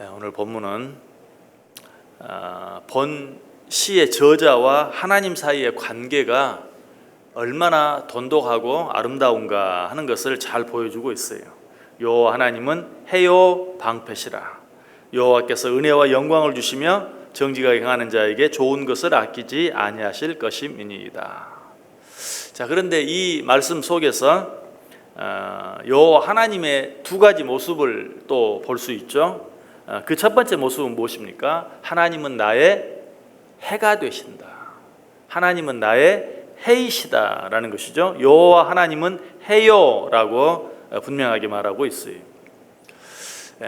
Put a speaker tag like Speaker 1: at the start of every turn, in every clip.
Speaker 1: 오늘 본문은 본 시의 저자와 하나님 사이의 관계가 얼마나 돈독하고 아름다운가 하는 것을 잘 보여주고 있어요. 여호와 하나님은 해요 방패시라. 여호와께서 은혜와 영광을 주시며 정직하게 행하는 자에게 좋은 것을 아끼지 아니하실 것임이니이다. 자, 그런데 이 말씀 속에서 여호와 하나님의 두 가지 모습을 또 볼 수 있죠. 그 첫 번째 모습은 무엇입니까? 하나님은 나의 해가 되신다. 하나님은 나의 해이시다라는 것이죠. 여호와 하나님은 해요라고 분명하게 말하고 있어요.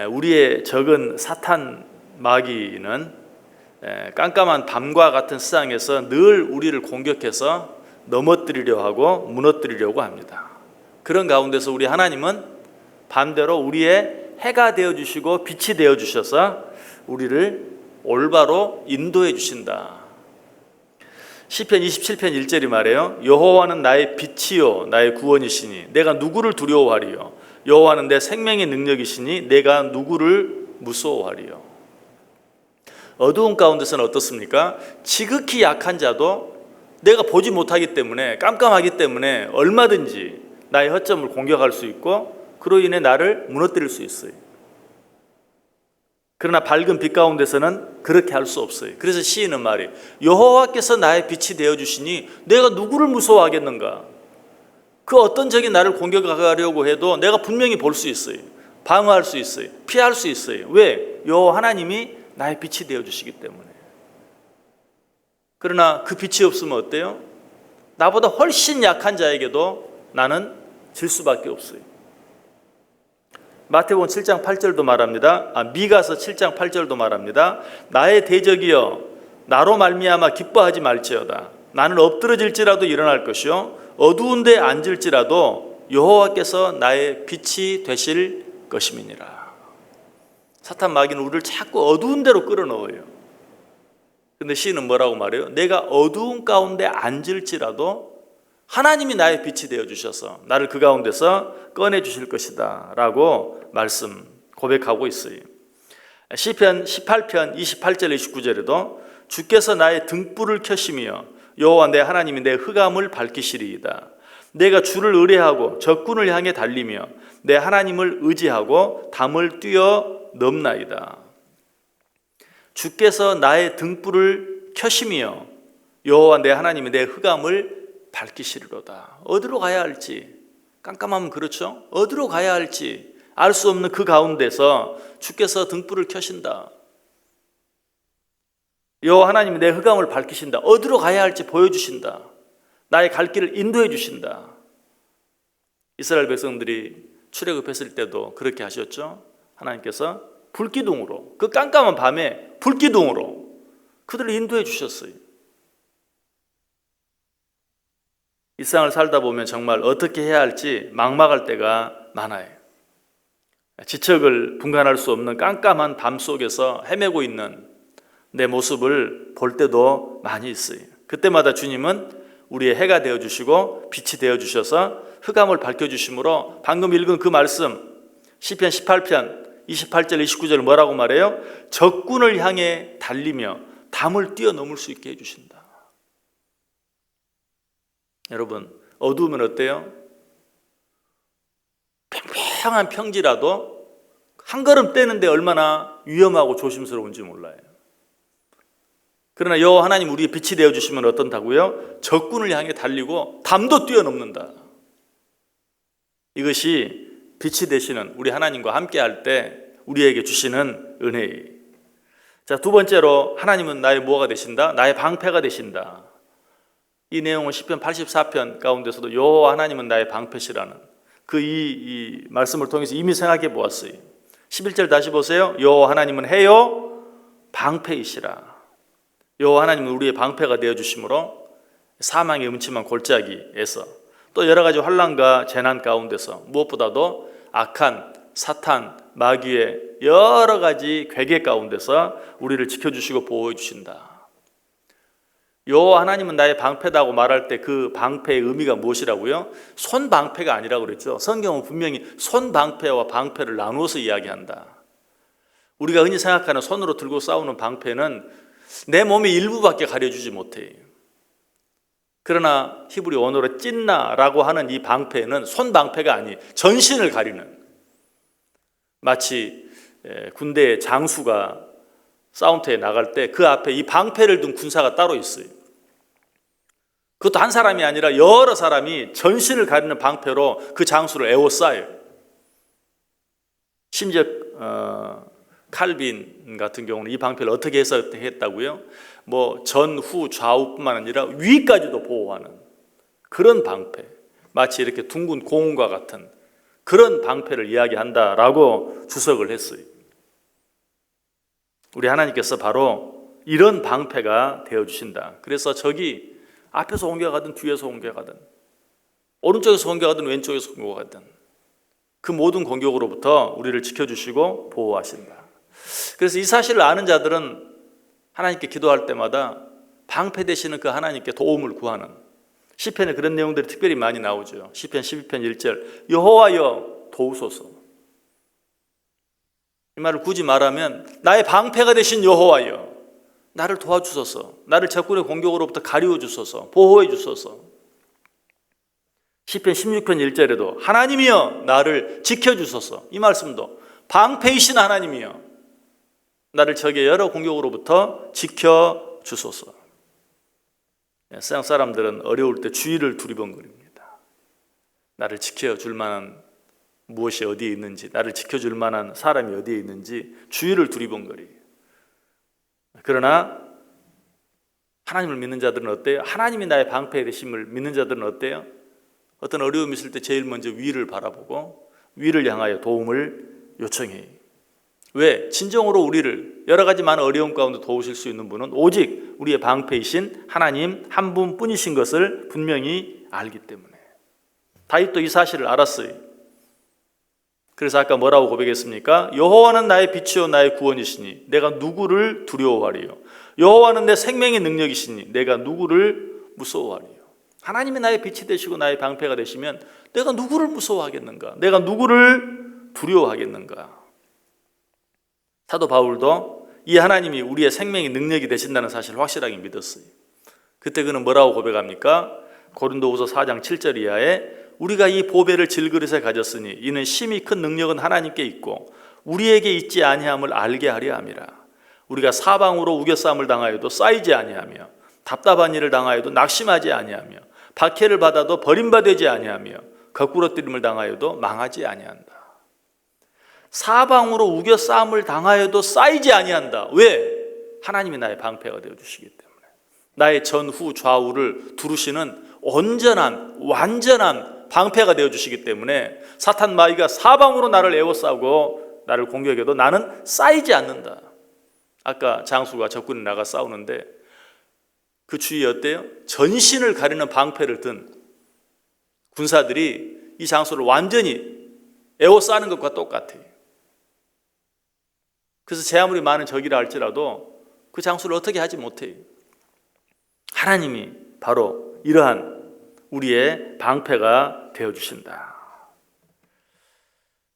Speaker 1: 우리의 적은 사탄 마귀는 깜깜한 밤과 같은 세상에서 늘 우리를 공격해서 넘어뜨리려 하고 무너뜨리려고 합니다. 그런 가운데서 우리 하나님은 반대로 우리의 해가 되어주시고 빛이 되어주셔서 우리를 올바로 인도해 주신다. 시편 27편 1절이 말해요. 여호와는 나의 빛이요 나의 구원이시니 내가 누구를 두려워하리요. 여호와는 내 생명의 능력이시니 내가 누구를 무서워하리요. 어두운 가운데서는 어떻습니까? 지극히 약한 자도 내가 보지 못하기 때문에, 깜깜하기 때문에 얼마든지 나의 허점을 공격할 수 있고 그로 인해 나를 무너뜨릴 수 있어요. 그러나 밝은 빛 가운데서는 그렇게 할 수 없어요. 그래서 시인은 말이에요. 여호와께서 나의 빛이 되어주시니 내가 누구를 무서워하겠는가? 그 어떤 적이 나를 공격하려고 해도 내가 분명히 볼 수 있어요. 방어할 수 있어요. 피할 수 있어요. 왜? 여호와 하나님이 나의 빛이 되어주시기 때문에. 그러나 그 빛이 없으면 어때요? 나보다 훨씬 약한 자에게도 나는 질 수밖에 없어요. 마태복음 7장 8절도 말합니다. 미가서 7장 8절도 말합니다. 나의 대적이여 나로 말미암아 기뻐하지 말지어다. 나는 엎드러질지라도 일어날 것이요 어두운 데 앉을지라도 여호와께서 나의 빛이 되실 것임이니라. 사탄 마귀는 우리를 자꾸 어두운 데로 끌어넣어요. 근데 시인은 뭐라고 말해요? 내가 어두운 가운데 앉을지라도 하나님이 나의 빛이 되어주셔서 나를 그 가운데서 꺼내주실 것이다 라고 고백하고 있어요. 시편 18편 28절 29절에도 주께서 나의 등불을 켜시며 여호와 내 하나님이 내 흑암을 밝히시리이다. 내가 주를 의뢰하고 적군을 향해 달리며 내 하나님을 의지하고 담을 뛰어 넘나이다. 주께서 나의 등불을 켜시며 여호와 내 하나님이 내 흑암을 밝히시리로다. 어디로 가야 할지, 깜깜하면 그렇죠? 어디로 가야 할지 알 수 없는 그 가운데서 주께서 등불을 켜신다. 여호와 하나님이 내 흑암을 밝히신다. 어디로 가야 할지 보여주신다. 나의 갈 길을 인도해 주신다. 이스라엘 백성들이 출애굽했을 때도 그렇게 하셨죠. 하나님께서 불기둥으로, 그 깜깜한 밤에 불기둥으로 그들을 인도해 주셨어요. 이 세상을 살다 보면 정말 어떻게 해야 할지 막막할 때가 많아요. 지척을 분간할 수 없는 깜깜한 밤 속에서 헤매고 있는 내 모습을 볼 때도 많이 있어요. 그때마다 주님은 우리의 해가 되어주시고 빛이 되어주셔서 흑암을 밝혀주심으로 방금 읽은 그 말씀 시편 18편 28절 29절 뭐라고 말해요? 적군을 향해 달리며 담을 뛰어넘을 수 있게 해주신다. 여러분, 어두우면 어때요? 평평한 평지라도 한 걸음 떼는데 얼마나 위험하고 조심스러운지 몰라요. 그러나 여호와 하나님 우리의 빛이 되어주시면 어떤다고요? 적군을 향해 달리고 담도 뛰어넘는다. 이것이 빛이 되시는 우리 하나님과 함께 할 때 우리에게 주시는 은혜예요. 자, 두 번째로 하나님은 나의 뭐가 되신다? 나의 방패가 되신다. 이 내용은 시편 84편 가운데서도 여호와 하나님은 나의 방패시라는 이 말씀을 통해서 이미 생각해 보았어요. 11절 다시 보세요. 여호와 하나님은 해요 방패이시라. 여호와 하나님은 우리의 방패가 되어주심으로 사망의 음침한 골짜기에서 또 여러 가지 환난과 재난 가운데서 무엇보다도 악한 사탄 마귀의 여러 가지 괴계 가운데서 우리를 지켜주시고 보호해 주신다. 여호와 하나님은 나의 방패다고 말할 때 그 방패의 의미가 무엇이라고요? 손방패가 아니라고 그랬죠. 성경은 분명히 손방패와 방패를 나누어서 이야기한다. 우리가 흔히 생각하는 손으로 들고 싸우는 방패는 내 몸의 일부밖에 가려주지 못해요. 그러나 히브리 언어로 찐나라고 하는 이 방패는 손 방패가 아니 전신을 가리는, 마치 군대의 장수가 싸움터에 나갈 때 그 앞에 이 방패를 든 군사가 따로 있어요. 그것도 한 사람이 아니라 여러 사람이 전신을 가리는 방패로 그 장수를 에워싸요. 심지어 칼빈 같은 경우는 이 방패를 어떻게 해석했다고요? 뭐 전후 좌우뿐만 아니라 위까지도 보호하는 그런 방패, 마치 이렇게 둥근 공과 같은 그런 방패를 이야기한다라고 주석을 했어요. 우리 하나님께서 바로 이런 방패가 되어주신다. 그래서 적이 앞에서 공격하든 뒤에서 공격하든 오른쪽에서 공격하든 왼쪽에서 공격하든 그 모든 공격으로부터 우리를 지켜주시고 보호하신다. 그래서 이 사실을 아는 자들은 하나님께 기도할 때마다 방패 되시는 그 하나님께 도움을 구하는, 시편에 그런 내용들이 특별히 많이 나오죠. 시편 12편 1절 여호와여 도우소서. 이 말을 굳이 말하면 나의 방패가 되신 여호와여 나를 도와주소서, 나를 적군의 공격으로부터 가리워 주소서, 보호해 주소서. 시편 16편 1절에도 하나님이여 나를 지켜주소서. 이 말씀도 방패이신 하나님이여 나를 적의 여러 공격으로부터 지켜주소서. 세상 사람들은 어려울 때 주위를 두리번거립니다. 나를 지켜줄 만한 무엇이 어디에 있는지, 나를 지켜줄 만한 사람이 어디에 있는지 주위를 두리번거려요. 그러나 하나님을 믿는 자들은 어때요? 하나님이 나의 방패 되심을 믿는 자들은 어때요? 어떤 어려움이 있을 때 제일 먼저 위를 바라보고 위를 향하여 도움을 요청해요. 왜? 진정으로 우리를 여러 가지 많은 어려움 가운데 도우실 수 있는 분은 오직 우리의 방패이신 하나님 한 분뿐이신 것을 분명히 알기 때문에. 다윗도 이 사실을 알았어요. 그래서 아까 뭐라고 고백했습니까? 여호와는 나의 빛이요 나의 구원이시니 내가 누구를 두려워하리요. 여호와는 내 생명의 능력이시니 내가 누구를 무서워하리요. 하나님이 나의 빛이 되시고 나의 방패가 되시면 내가 누구를 무서워하겠는가? 내가 누구를 두려워하겠는가? 사도 바울도 이 하나님이 우리의 생명의 능력이 되신다는 사실을 확실하게 믿었어요. 그때 그는 뭐라고 고백합니까? 고린도후서 4장 7절 이하에 우리가 이 보배를 질그릇에 가졌으니 이는 심히 큰 능력은 하나님께 있고 우리에게 있지 아니함을 알게 하려 함이라. 우리가 사방으로 우겨싸움을 당하여도 쌓이지 아니하며 답답한 일을 당하여도 낙심하지 아니하며 박해를 받아도 버림받지 아니하며 거꾸러뜨림을 당하여도 망하지 아니한다. 사방으로 우겨싸움을 당하여도 쌓이지 아니한다. 왜? 하나님이 나의 방패가 되어주시기 때문에. 나의 전후 좌우를 두루시는 온전한 완전한 방패가 되어주시기 때문에 사탄 마귀가 사방으로 나를 에워싸고 나를 공격해도 나는 쌓이지 않는다. 아까 장수가 적군이 나가 싸우는데 그 주위에 어때요? 전신을 가리는 방패를 든 군사들이 이 장수를 완전히 에워싸는 것과 똑같아요. 그래서 제 아무리 많은 적이라 할지라도 그 장수를 어떻게 하지 못해요. 하나님이 바로 이러한 우리의 방패가 되어주신다.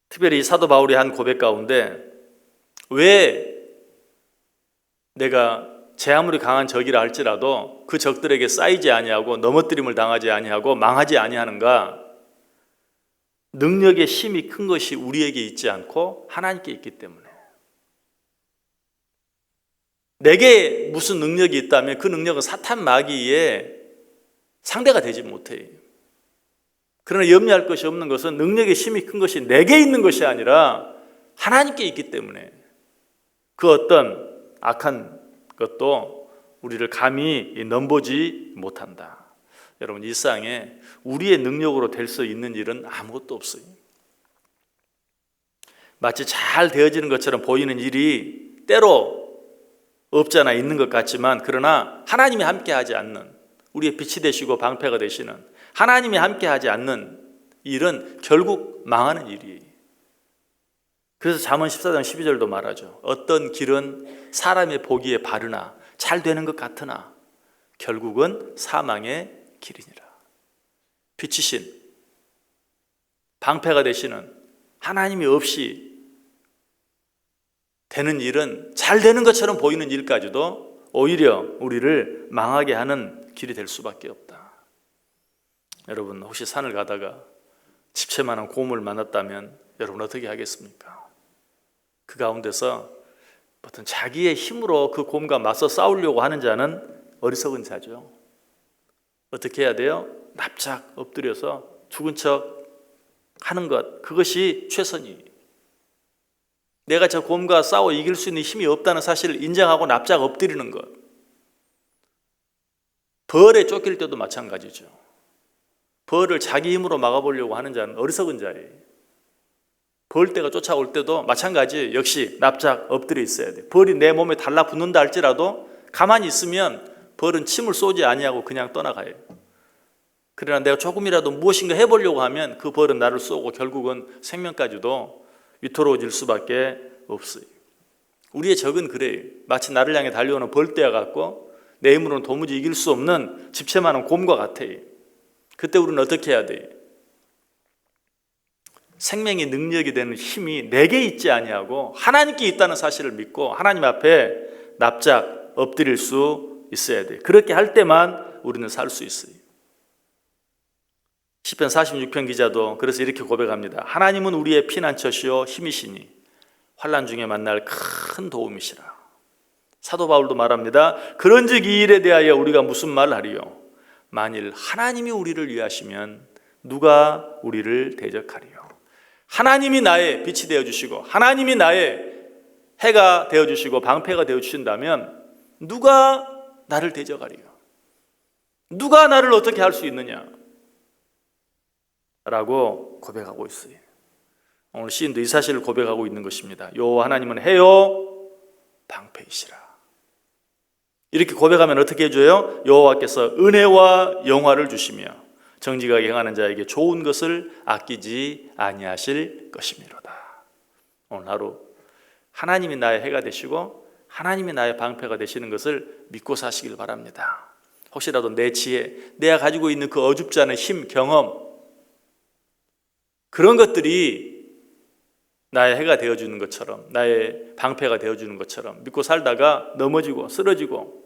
Speaker 1: 특별히 사도 바울의 한 고백 가운데 왜 내가 제 아무리 강한 적이라 할지라도 그 적들에게 쌓이지 아니하고 넘어뜨림을 당하지 아니하고 망하지 아니하는가? 능력의 힘이 큰 것이 우리에게 있지 않고 하나님께 있기 때문에. 내게 무슨 능력이 있다면 그 능력은 사탄 마귀의 상대가 되지 못해요. 그러나 염려할 것이 없는 것은 능력의 힘이 큰 것이 내게 있는 것이 아니라 하나님께 있기 때문에 그 어떤 악한 것도 우리를 감히 넘보지 못한다. 여러분, 이 세상에 우리의 능력으로 될 수 있는 일은 아무것도 없어요. 마치 잘 되어지는 것처럼 보이는 일이 때로 없잖아 있는 것 같지만 그러나 하나님이 함께하지 않는, 우리의 빛이 되시고 방패가 되시는 하나님이 함께하지 않는 일은 결국 망하는 일이에요. 그래서 잠언 14장 12절도 말하죠. 어떤 길은 사람의 보기에 바르나 잘 되는 것 같으나 결국은 사망의 길이니라. 빛이신 방패가 되시는 하나님이 없이 되는 일은, 잘 되는 것처럼 보이는 일까지도 오히려 우리를 망하게 하는 길이 될 수밖에 없다. 여러분, 혹시 산을 가다가 집채만한 곰을 만났다면 여러분 어떻게 하겠습니까? 그 가운데서 어떤 자기의 힘으로 그 곰과 맞서 싸우려고 하는 자는 어리석은 자죠. 어떻게 해야 돼요? 납작 엎드려서 죽은 척 하는 것, 그것이 최선이에요. 내가 저 곰과 싸워 이길 수 있는 힘이 없다는 사실을 인정하고 납작 엎드리는 것. 벌에 쫓길 때도 마찬가지죠. 벌을 자기 힘으로 막아보려고 하는 자는 어리석은 자예요. 벌떼가 쫓아올 때도 마찬가지, 역시 납작 엎드려 있어야 돼. 벌이 내 몸에 달라붙는다 할지라도 가만히 있으면 벌은 침을 쏘지 아니하고 그냥 떠나가요. 그러나 내가 조금이라도 무엇인가 해보려고 하면 그 벌은 나를 쏘고 결국은 생명까지도 위태로워질 수밖에 없어요. 우리의 적은 그래요. 마치 나를 향해 달려오는 벌떼와 같고 내 힘으로는 도무지 이길 수 없는 집채만한 곰과 같아요. 그때 우리는 어떻게 해야 돼요? 생명의 능력이 되는 힘이 내게 있지 아니하고 하나님께 있다는 사실을 믿고 하나님 앞에 납작 엎드릴 수 있어야 돼요. 그렇게 할 때만 우리는 살 수 있어요. 시편 46편 기자도 그래서 이렇게 고백합니다. 하나님은 우리의 피난처시요 힘이시니 환난 중에 만날 큰 도움이시라. 사도 바울도 말합니다. 그런즉 이 일에 대하여 우리가 무슨 말을 하리요? 만일 하나님이 우리를 위하시면 누가 우리를 대적하리요? 하나님이 나의 빛이 되어주시고 하나님이 나의 해가 되어주시고 방패가 되어주신다면 누가 나를 대적하리요? 누가 나를 어떻게 할 수 있느냐? 라고 고백하고 있어요. 오늘 시인도 이 사실을 고백하고 있는 것입니다. 여호와 하나님은 해요 방패이시라. 이렇게 고백하면 어떻게 해줘요? 여호와께서 은혜와 영화를 주시며 정직하게 행하는 자에게 좋은 것을 아끼지 아니하실 것이미로다. 오늘 하루 하나님이 나의 해가 되시고 하나님이 나의 방패가 되시는 것을 믿고 사시길 바랍니다. 혹시라도 내 지혜, 내가 가지고 있는 그 어줍지 않은 힘, 경험, 그런 것들이 나의 해가 되어주는 것처럼, 나의 방패가 되어주는 것처럼 믿고 살다가 넘어지고 쓰러지고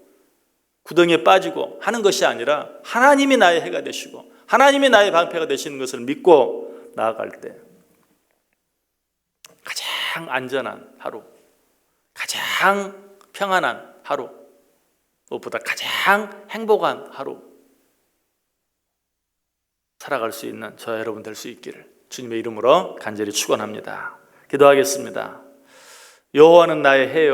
Speaker 1: 구덩이에 빠지고 하는 것이 아니라 하나님이 나의 해가 되시고 하나님이 나의 방패가 되시는 것을 믿고 나아갈 때 가장 안전한 하루, 가장 평안한 하루, 무엇보다 가장 행복한 하루 살아갈 수 있는 저와 여러분 될 수 있기를 주님의 이름으로 간절히 축원합니다. 기도하겠습니다. 여호와는 나의 해요